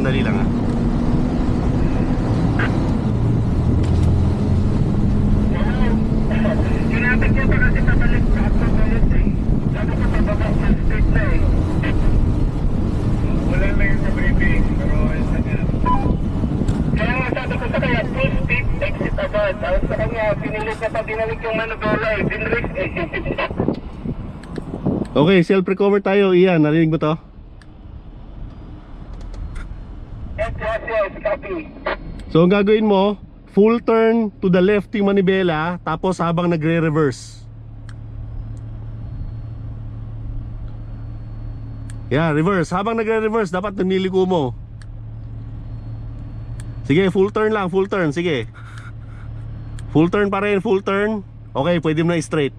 sandali lang ha. Ginapit niya pa kasi pabalik sa Aptopolis eh. Sabi ko pababa sa street na eh. Wala na yun sa briefing, pero ayos na niya. Kaya nga sabi ko sa kanya, full speed, exit agad. Tapos sa kanya, pinilit niya pa binalik yung Manodola eh. Binrick eh. Okay, self-recover tayo. Iyan, narinig mo to? Yes, copy. So ang gagawin mo, full turn to the left yung manibela, tapos habang nagre-reverse. Yeah, reverse. Habang nagre-reverse, dapat niliko mo. Sige, full turn lang, full turn, sige. Full turn pa rin, full turn. Okay, pwede mo na straight.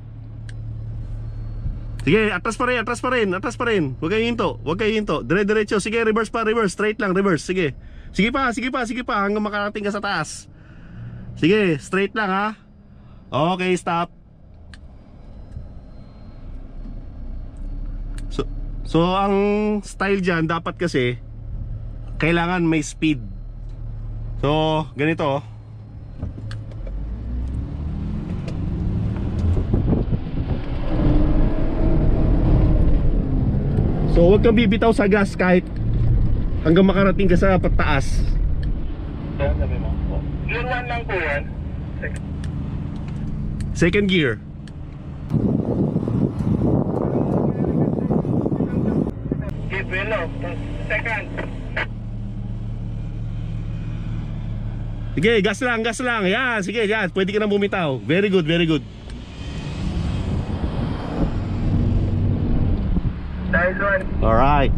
Sige, atras pa rin, atras pa rin, atras pa rin. Huwag kayo hinto, huwag kayo hinto. Dire-diretso, sige, reverse pa, reverse. Straight lang, reverse, sige. Sige pa, sige pa, sige pa, hanggang makarating ka sa taas. Sige, straight lang ha. Okay, stop. So ang style dyan, dapat kasi kailangan may speed. So, ganito. So huwag kang bibitaw sa gas kahit hanggang makarating ka sa pataas. Gear 1 lang po yan. Second gear. Gear below. Second. Sige, gas lang, gas lang. Yan, sige, yan. Pwede ka na bumitaw. Very good, very good. Dahil 1. Alright.